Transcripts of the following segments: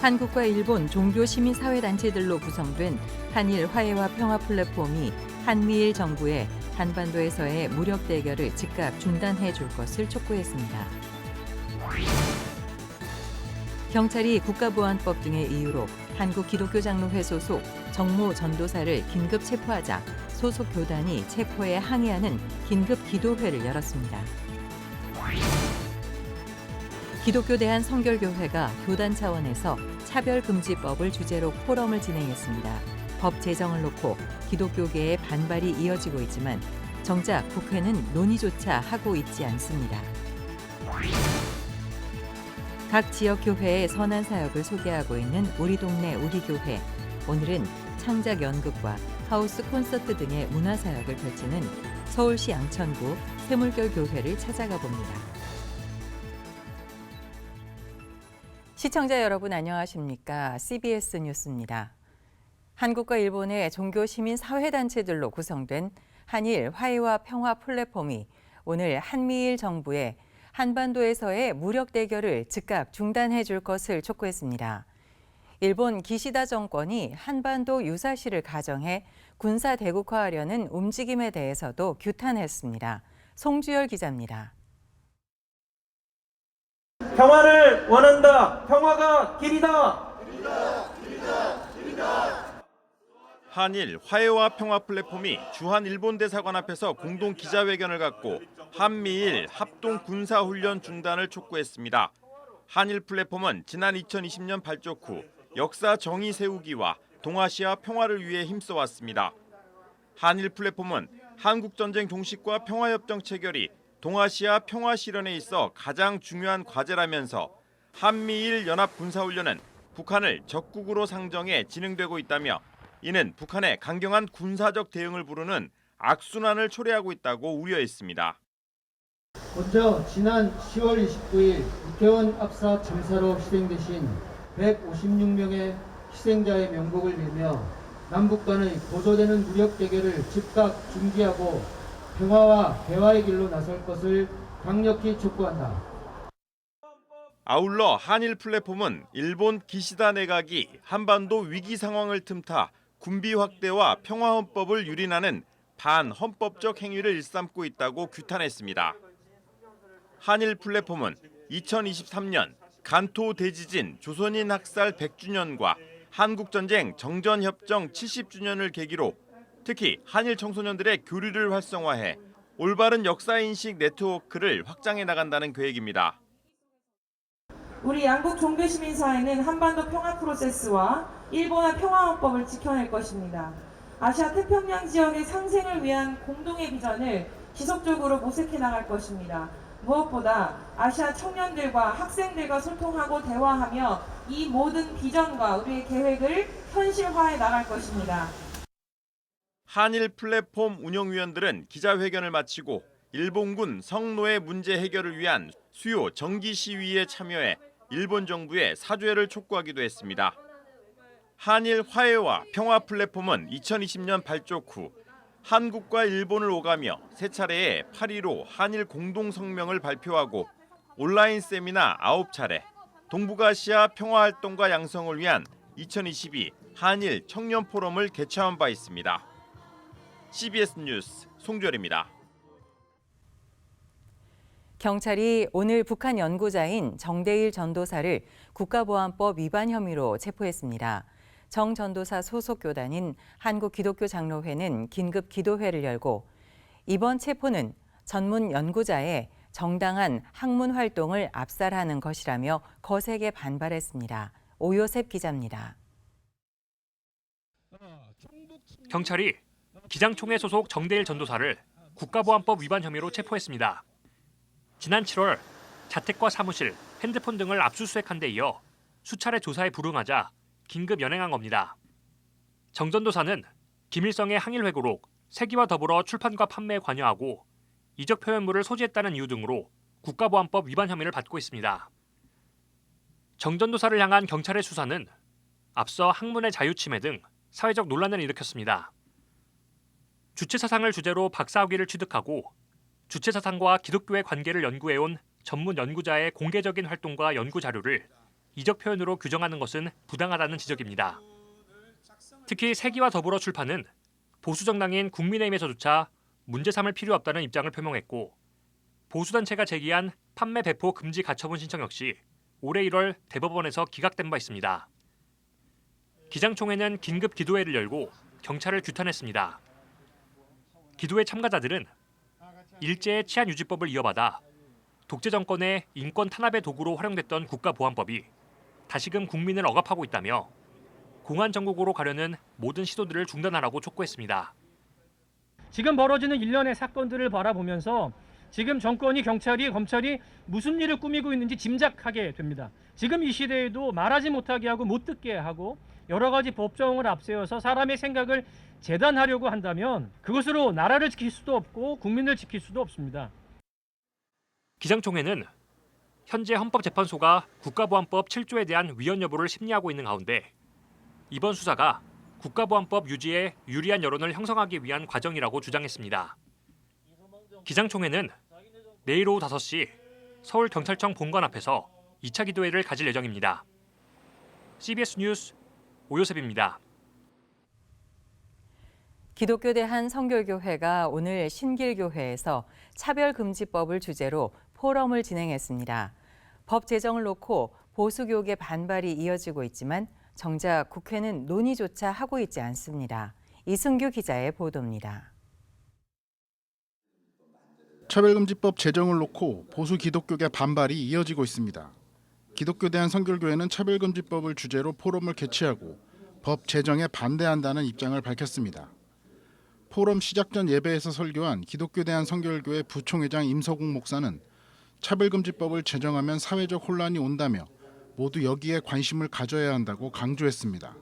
한국과 일본 종교 시민사회단체들로 구성된 한일 화해와 평화 플랫폼이 한미일 정부에 한반도에서의 무력 대결을 즉각 중단해 줄 것을 촉구했습니다. 경찰이 국가보안법 등의 이유로 한국기독교장로회 소속 정모 전도사를 긴급 체포하자 소속 교단이 체포에 항의하는 긴급 기도회를 열었습니다. 기독교 대한성결교회가 교단 차원에서 차별금지법을 주제로 포럼을 진행했습니다. 법 제정을 놓고 기독교계의 반발이 이어지고 있지만 정작 국회는 논의조차 하고 있지 않습니다. 각 지역 교회의 선한 사역을 소개하고 있는 우리 동네 우리 교회. 오늘은 창작 연극과 하우스 콘서트 등의 문화 사역을 펼치는 서울시 양천구 샘물결 교회를 찾아가 봅니다. 시청자 여러분 안녕하십니까? CBS 뉴스입니다. 한국과 일본의 종교 시민 사회단체들로 구성된 한일 화해와 평화 플랫폼이 오늘 한미일 정부에 한반도에서의 무력 대결을 즉각 중단해 줄 것을 촉구했습니다. 일본 기시다 정권이 한반도 유사시를 가정해 군사 대국화하려는 움직임에 대해서도 규탄했습니다. 송주열 기자입니다. 평화를 원한다. 평화가 길이다. 한일 화해와 평화 플랫폼이 주한 일본 대사관 앞에서 공동 기자회견을 갖고 한미일 합동 군사훈련 중단을 촉구했습니다. 한일 플랫폼은 지난 2020년 발족 후 역사 정의 세우기와 동아시아 평화를 위해 힘써왔습니다. 한일 플랫폼은 한국전쟁 종식과 평화협정 체결이 동아시아 평화 실현에 있어 가장 중요한 과제라면서 한미일 연합 군사훈련은 북한을 적국으로 상정해 진행되고 있다며 이는 북한의 강경한 군사적 대응을 부르는 악순환을 초래하고 있다고 우려했습니다. 먼저 지난 10월 29일 이태원 압사 참사로 희생되신 156명의 희생자의 명복을 빌며 남북 간의 고조되는 무력 대결을 즉각 중지하고 평화와 대화의 길로 나설 것을 강력히 촉구한다. 아울러 한일 플랫폼은 일본 기시다 내각이 한반도 위기 상황을 틈타 군비 확대와 평화헌법을 유린하는 반헌법적 행위를 일삼고 있다고 규탄했습니다. 한일 플랫폼은 2023년 간토 대지진 조선인 학살 100주년과 한국전쟁 정전협정 70주년을 계기로 특히 한일 청소년들의 교류를 활성화해 올바른 역사인식 네트워크를 확장해 나간다는 계획입니다. 우리 양국 종교시민사회는 한반도 평화 프로세스와 일본의 평화헌법을 지켜낼 것입니다. 아시아 태평양 지역의 상생을 위한 공동의 비전을 지속적으로 모색해 나갈 것입니다. 무엇보다 아시아 청년들과 학생들과 소통하고 대화하며 이 모든 비전과 우리의 계획을 현실화해 나갈 것입니다. 한일 플랫폼 운영위원들은 기자회견을 마치고 일본군 성노예 문제 해결을 위한 수요 정기 시위에 참여해 일본 정부에 사죄를 촉구하기도 했습니다. 한일 화해와 평화 플랫폼은 2020년 발족 후 한국과 일본을 오가며 세 차례의 8.15 한일 공동성명을 발표하고 온라인 세미나 9차례, 동북아시아 평화활동과 양성을 위한 2022 한일 청년 포럼을 개최한 바 있습니다. CBS 뉴스 송주열입니다. 경찰이 오늘 북한 연구자인 정대일 전도사를 국가보안법 위반 혐의로 체포했습니다. 정 전도사 소속 교단인 한국기독교장로회는 긴급 기도회를 열고 이번 체포는 전문 연구자의 정당한 학문 활동을 압살하는 것이라며 거세게 반발했습니다. 오요셉 기자입니다. 경찰이 기장총회 소속 정대일 전도사를 국가보안법 위반 혐의로 체포했습니다. 지난 7월 자택과 사무실, 핸드폰 등을 압수수색한 데 이어 수차례 조사에 불응하자 긴급 연행한 겁니다. 정 전도사는 김일성의 항일회고록, 세기와 더불어 출판과 판매에 관여하고 이적 표현물을 소지했다는 이유 등으로 국가보안법 위반 혐의를 받고 있습니다. 정 전도사를 향한 경찰의 수사는 앞서 학문의 자유침해 등 사회적 논란을 일으켰습니다. 주체사상을 주제로 박사학위를 취득하고 주체사상과 기독교의 관계를 연구해온 전문 연구자의 공개적인 활동과 연구 자료를 이적 표현으로 규정하는 것은 부당하다는 지적입니다. 특히 세기와 더불어 출판은 보수 정당인 국민의힘에서조차 문제 삼을 필요 없다는 입장을 표명했고 보수단체가 제기한 판매 배포 금지 가처분 신청 역시 올해 1월 대법원에서 기각된 바 있습니다. 기장총회는 긴급 기도회를 열고 경찰을 규탄했습니다. 기도회 참가자들은 일제의 치안유지법을 이어받아 독재 정권의 인권 탄압의 도구로 활용됐던 국가보안법이 다시금 국민을 억압하고 있다며 공안 정국으로 가려는 모든 시도들을 중단하라고 촉구했습니다. 지금 벌어지는 일련의 사건들을 바라보면서 지금 정권이, 경찰이, 검찰이 무슨 일을 꾸미고 있는지 짐작하게 됩니다. 지금 이 시대에도 말하지 못하게 하고 못 듣게 하고 여러 가지 법정을 앞세워서 사람의 생각을 재단하려고 한다면 그것으로 나라를 지킬 수도 없고 국민을 지킬 수도 없습니다. 기장총회는 현재 헌법재판소가 국가보안법 7조에 대한 위헌 여부를 심리하고 있는 가운데 이번 수사가 국가보안법 유지에 유리한 여론을 형성하기 위한 과정이라고 주장했습니다. 기장총회는 내일 오후 5시 서울경찰청 본관 앞에서 2차 기도회를 가질 예정입니다. CBS 뉴스 오요셉입니다. 기독교 대한성결교회가 오늘 신길교회에서 차별금지법을 주제로 포럼을 진행했습니다. 법 제정을 놓고 보수교계 반발이 이어지고 있지만 정작 국회는 논의조차 하고 있지 않습니다. 이승규 기자의 보도입니다. 차별금지법 제정을 놓고 보수 기독교계 반발이 이어지고 있습니다. 기독교 대한성결교회는 차별금지법을 주제로 포럼을 개최하고 법 제정에 반대한다는 입장을 밝혔습니다. 포럼 시작 전 예배에서 설교한 기독교 대한성결교회 부총회장 임서국 목사는 차별금지법을 제정하면 사회적 혼란이 온다며 모두 여기에 관심을 가져야 한다고 강조했습니다.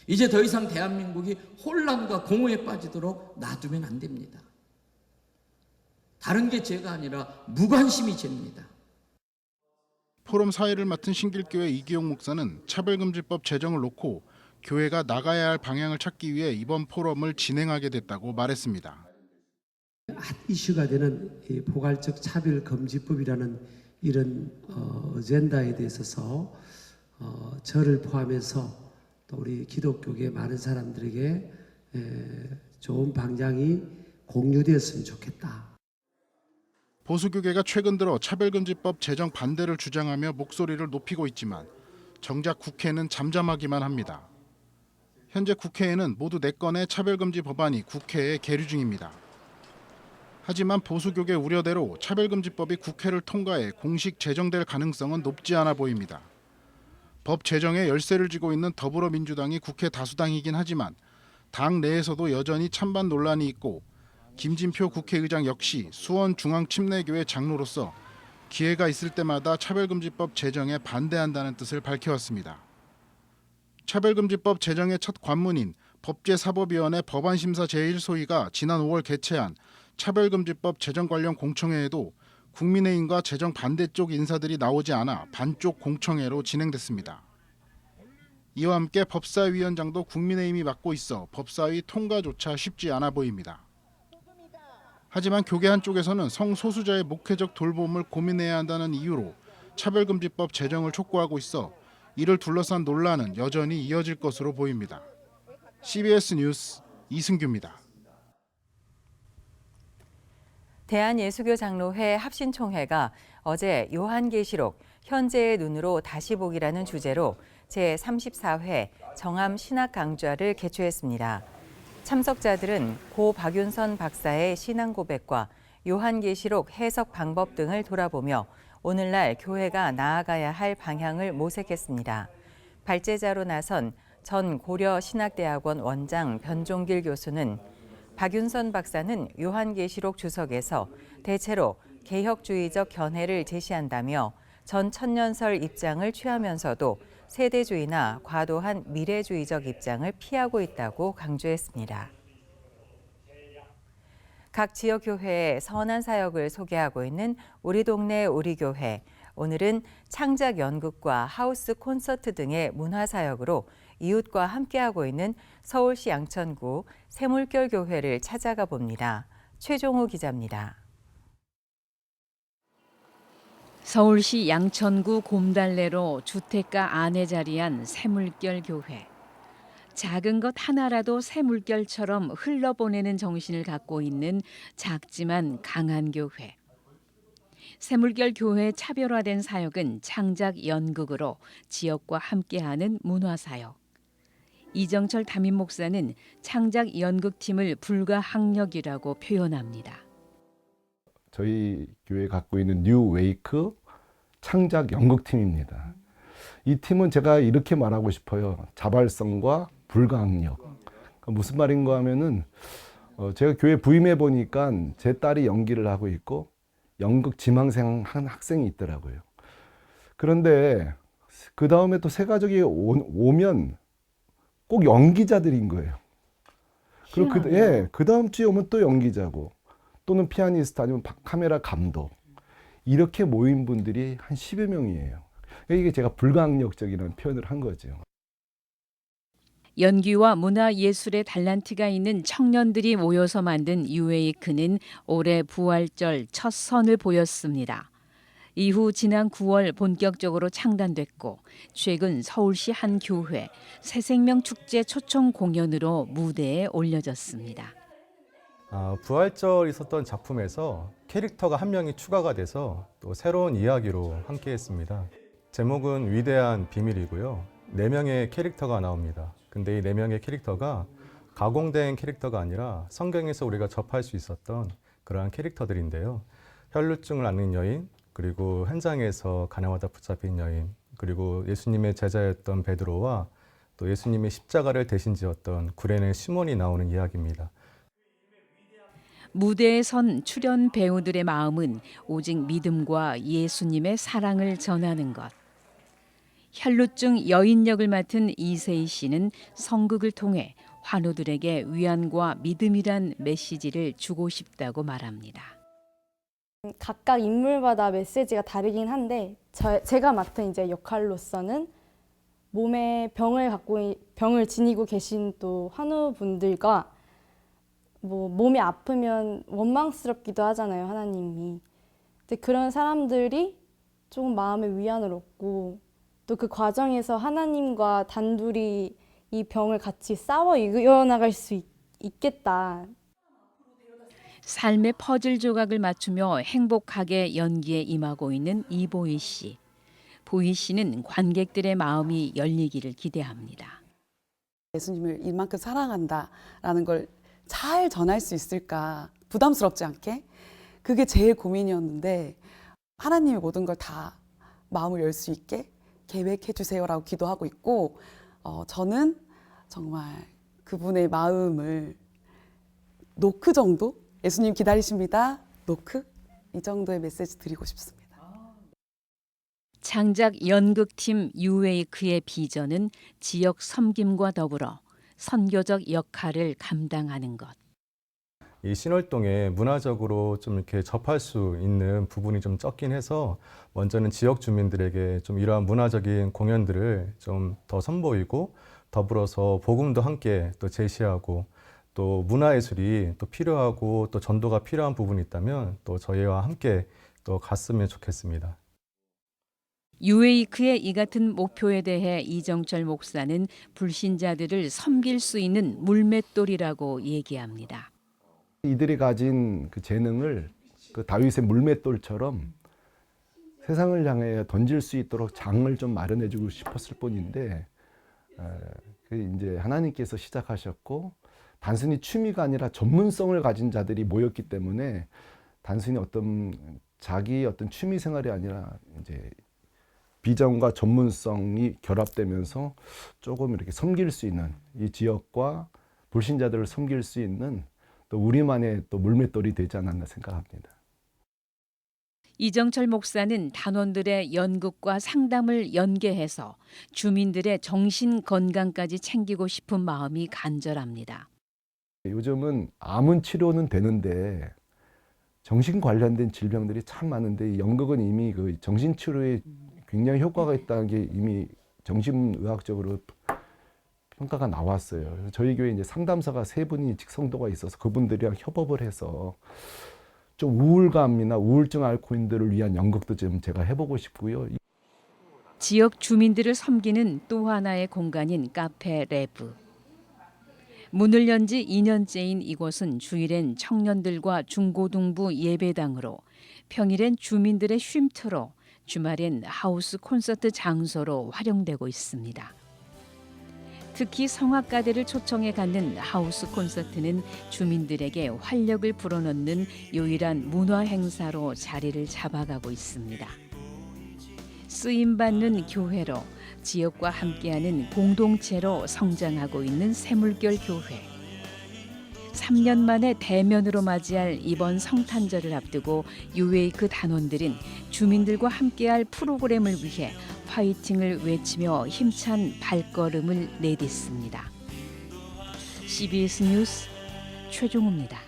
이제 더 이상 대한민국이 혼란과 공허에 빠지도록 놔두면 안 됩니다. 다른 게 죄가 아니라 무관심이 죄입니다. 포럼 사회를 맡은 신길교회 이기용 목사는 차별금지법 제정을 놓고 교회가 나가야 할 방향을 찾기 위해 이번 포럼을 진행하게 됐다고 말했습니다. 핫 이슈가 되는 이 포괄적 차별금지법이라는 이런 어젠다에 대해서 저를 포함해서 또 우리 기독교계 많은 사람들에게 좋은 방향이 공유되었으면 좋겠다. 보수교계가 최근 들어 차별금지법 제정 반대를 주장하며 목소리를 높이고 있지만 정작 국회는 잠잠하기만 합니다. 현재 국회에는 모두 4건의 차별금지 법안이 국회에 계류 중입니다. 하지만 보수교계 우려대로 차별금지법이 국회를 통과해 공식 제정될 가능성은 높지 않아 보입니다. 법 제정에 열세를 쥐고 있는 더불어민주당이 국회 다수당이긴 하지만 당 내에서도 여전히 찬반 논란이 있고 김진표 국회의장 역시 수원중앙침례교회 장로로서 기회가 있을 때마다 차별금지법 제정에 반대한다는 뜻을 밝혀왔습니다. 차별금지법 제정의 첫 관문인 법제사법위원회 법안심사 제1소위가 지난 5월 개최한 차별금지법 제정 관련 공청회에도 국민의힘과 제정 반대쪽 인사들이 나오지 않아 반쪽 공청회로 진행됐습니다. 이와 함께 법사위원장도 국민의힘이 맡고 있어 법사위 통과조차 쉽지 않아 보입니다. 하지만 교계 한쪽에서는 성소수자의 목회적 돌봄을 고민해야 한다는 이유로 차별금지법 제정을 촉구하고 있어 이를 둘러싼 논란은 여전히 이어질 것으로 보입니다. CBS 뉴스 이승규입니다. 대한예수교 장로회 합신총회가 어제 요한계시록 현재의 눈으로 다시 보기라는 주제로 제34회 정암 신학 강좌를 개최했습니다. 참석자들은 고 박윤선 박사의 신앙 고백과 요한계시록 해석 방법 등을 돌아보며 오늘날 교회가 나아가야 할 방향을 모색했습니다. 발제자로 나선 전 고려신학대학원 원장 변종길 교수는 박윤선 박사는 요한계시록 주석에서 대체로 개혁주의적 견해를 제시한다며 전 천년설 입장을 취하면서도 세대주의나 과도한 미래주의적 입장을 피하고 있다고 강조했습니다. 각 지역 교회의 선한 사역을 소개하고 있는 우리 동네 우리 교회. 오늘은 창작 연극과 하우스 콘서트 등의 문화 사역으로 이웃과 함께하고 있는 서울시 양천구 새물결 교회를 찾아가 봅니다. 최종호 기자입니다. 서울시 양천구 곰달래로 주택가 안에 자리한 샘물결 교회. 작은 것 하나라도 샘물결처럼 흘러보내는 정신을 갖고 있는 작지만 강한 교회. 샘물결 교회 차별화된 사역은 창작 연극으로 지역과 함께하는 문화사역. 이정철 담임 목사는 창작 연극팀을 불가항력이라고 표현합니다. 저희 교회 갖고 있는 뉴 웨이크 창작 연극팀입니다. 이 팀은 제가 이렇게 말하고 싶어요. 자발성과 불가항력. 그러니까 무슨 말인가 하면은 제가 교회 부임해 보니까 제 딸이 연기를 하고 있고 연극 지망생 한 학생이 있더라고요. 그런데 그 다음에 또 세 가족이 오면 꼭 연기자들인 거예요. 그리고 그 다음 주에 오면 또 연기자고 또는 피아니스트 아니면 카메라 감독 이렇게 모인 분들이 한 10여 명이에요. 이게 제가 불가항력적이라는 표현을 한 거죠. 연기와 문화예술의 달란트가 있는 청년들이 모여서 만든 유웨이크는 올해 부활절 첫 선을 보였습니다. 이후 지난 9월 본격적으로 창단됐고 최근 서울시 한 교회 새생명 축제 초청 공연으로 무대에 올려졌습니다. 부활절 있었던 작품에서 캐릭터가 한 명이 추가가 돼서 또 새로운 이야기로 함께했습니다. 제목은 위대한 비밀이고요. 4명의 캐릭터가 나옵니다. 근데 이 4명의 캐릭터가 가공된 캐릭터가 아니라 성경에서 우리가 접할 수 있었던 그러한 캐릭터들인데요. 혈루증을 앓는 여인, 그리고 현장에서 가난하다 붙잡힌 여인, 그리고 예수님의 제자였던 베드로와 또 예수님의 십자가를 대신 지었던 구레네 시몬이 나오는 이야기입니다. 무대에 선 출연 배우들의 마음은 오직 믿음과 예수님의 사랑을 전하는 것. 혈루증 여인 역을 맡은 이세희 씨는 성극을 통해 환우들에게 위안과 믿음이란 메시지를 주고 싶다고 말합니다. 각각 인물마다 메시지가 다르긴 한데 제가 맡은 이제 역할로서는 몸에 병을 지니고 계신 또 환우분들과 몸이 아프면 원망스럽기도 하잖아요, 하나님이. 근데 그런 사람들이 조금 마음의 위안을 얻고 또 그 과정에서 하나님과 단둘이 이 병을 같이 싸워 이겨나갈 수 있겠다. 삶의 퍼즐 조각을 맞추며 행복하게 연기에 임하고 있는 이보희 씨. 보희 씨는 관객들의 마음이 열리기를 기대합니다. 예수님을 이만큼 사랑한다라는 걸 잘 전할 수 있을까, 부담스럽지 않게. 그게 제일 고민이었는데 하나님이 모든 걸 다 마음을 열 수 있게 계획해 주세요라고 기도하고 있고 저는 정말 그분의 마음을 노크 정도? 예수님 기다리십니다. 노크? 이 정도의 메시지 드리고 싶습니다. 창작 연극팀 유웨이크의 비전은 지역 섬김과 더불어 선교적 역할을 감당하는 것. 이 신월동에 문화적으로 좀 이렇게 접할 수 있는 부분이 좀 적긴 해서 먼저는 지역 주민들에게 좀 이러한 문화적인 공연들을 좀 더 선보이고 더불어서 복음도 함께 또 제시하고 또 문화예술이 또 필요하고 또 전도가 필요한 부분이 있다면 또 저희와 함께 또 갔으면 좋겠습니다. 유웨이크의 이 같은 목표에 대해 이정철 목사는 불신자들을 섬길 수 있는 물맷돌이라고 얘기합니다. 이들이 가진 그 재능을 그 다윗의 물맷돌처럼 세상을 향해 던질 수 있도록 장을 좀 마련해주고 싶었을 뿐인데 이제 하나님께서 시작하셨고 단순히 취미가 아니라 전문성을 가진 자들이 모였기 때문에 단순히 자기 취미 생활이 아니라 이제 비전과 전문성이 결합되면서 조금 이렇게 섬길 수 있는 이 지역과 불신자들을 섬길 수 있는 또 우리만의 또 물맷돌이 되지 않았나 생각합니다. 이정철 목사는 단원들의 연극과 상담을 연계해서 주민들의 정신 건강까지 챙기고 싶은 마음이 간절합니다. 요즘은 암은 치료는 되는데 정신 관련된 질병들이 참 많은데 연극은 이미 그 정신 치료에 굉장히 효과가 있다는 게 이미 정신의학적으로 평가가 나왔어요. 그래서 저희 교회 이제 상담사가 3분이 직성도가 있어서 그분들이랑 협업을 해서 좀 우울감이나 우울증 앓고 있는 분들을 위한 연극도 좀 제가 해보고 싶고요. 지역 주민들을 섬기는 또 하나의 공간인 카페 레브. 문을 연 지 2년째인 이곳은 주일엔 청년들과 중고등부 예배당으로, 평일엔 주민들의 쉼터로, 주말엔 하우스 콘서트 장소로 활용되고 있습니다. 특히 성악가들을 초청해 갖는 하우스 콘서트는 주민들에게 활력을 불어넣는 유일한 문화 행사로 자리를 잡아가고 있습니다. 쓰임받는 교회로, 지역과 함께하는 공동체로 성장하고 있는 새물결 교회. 3년 만에 대면으로 맞이할 이번 성탄절을 앞두고 유웨이크 단원들은 주민들과 함께할 프로그램을 위해 파이팅을 외치며 힘찬 발걸음을 내딛습니다. CBS 뉴스 최종우입니다.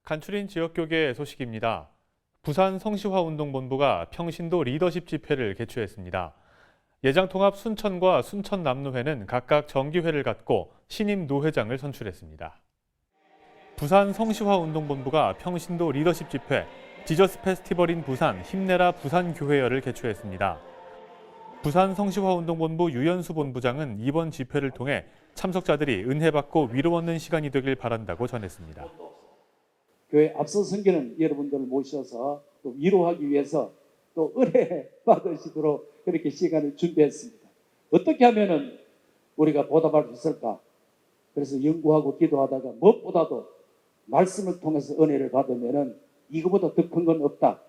간추린 지역교계 소식입니다. 부산 성시화운동본부가 평신도 리더십 집회를 개최했습니다. 예장통합 순천과 순천남로회는 각각 정기회를 갖고 신임 노회장을 선출했습니다. 부산 성시화운동본부가 평신도 리더십 집회, 지저스 페스티벌인 부산 힘내라 부산교회열을 개최했습니다. 부산 성시화운동본부 유연수 본부장은 이번 집회를 통해 참석자들이 은혜받고 위로 얻는 시간이 되길 바란다고 전했습니다. 교회 앞서 섬기는 여러분들을 모셔서 또 위로하기 위해서 또 은혜 받으시도록 그렇게 시간을 준비했습니다. 어떻게 하면은 우리가 보답할 수 있을까? 그래서 연구하고 기도하다가 무엇보다도 말씀을 통해서 은혜를 받으면은 이거보다 더 큰 건 없다.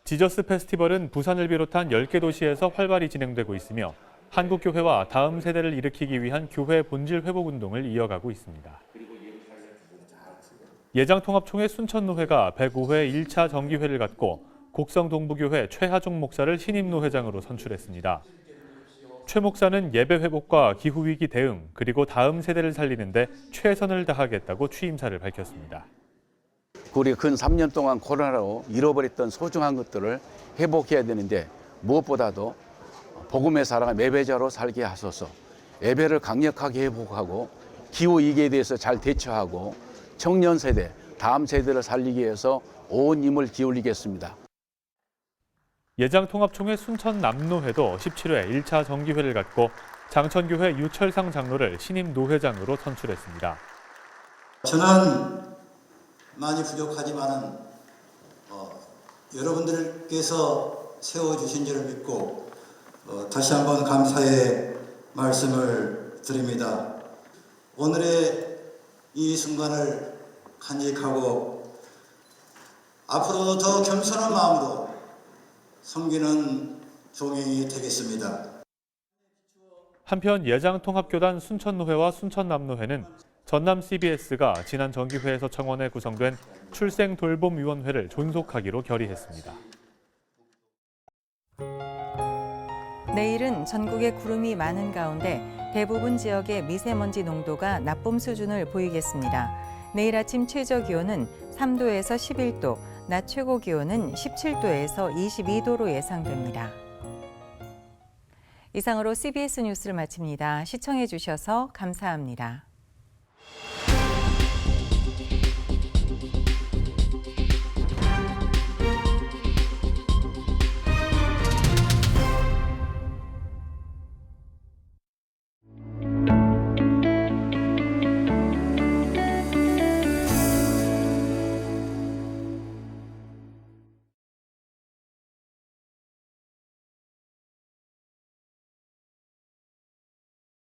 지저스 페스티벌은 부산을 비롯한 10개 도시에서 활발히 진행되고 있으며 한국교회와 다음 세대를 일으키기 위한 교회 본질 회복 운동을 이어가고 있습니다. 예장통합총회 순천노회가 105회 1차 정기회를 갖고 곡성동부교회 최하종 목사를 신임 노회장으로 선출했습니다. 최 목사는 예배 회복과 기후위기 대응, 그리고 다음 세대를 살리는 데 최선을 다하겠다고 취임사를 밝혔습니다. 우리가 근 3년 동안 코로나로 잃어버렸던 소중한 것들을 회복해야 되는데 무엇보다도 복음의 사랑을 매배자로 살게 하소서. 예배를 강력하게 회복하고 기후위기에 대해서 잘 대처하고 청년 세대, 다음 세대를 살리기 위해서 온 힘을 기울이겠습니다. 예장통합총회 순천남로회도 17회 1차 정기회를 갖고 장천교회 유철상 장로를 신임 노회장으로 선출했습니다. 저는 많이 부족하지만 여러분들께서 세워주신 줄을 믿고 다시 한번 감사의 말씀을 드립니다. 오늘의 이 순간을 간직하고 앞으로도 더 겸손한 마음으로 섬기는 종이 되겠습니다. 한편 예장통합교단 순천노회와 순천남노회는 전남 CBS가 지난 정기회에서 청원해 구성된 출생돌봄위원회를 존속하기로 결의했습니다. 내일은 전국에 구름이 많은 가운데 대부분 지역의 미세먼지 농도가 나쁨 수준을 보이겠습니다. 내일 아침 최저 기온은 3도에서 11도, 낮 최고 기온은 17도에서 22도로 예상됩니다. 이상으로 CBS 뉴스를 마칩니다. 시청해 주셔서 감사합니다.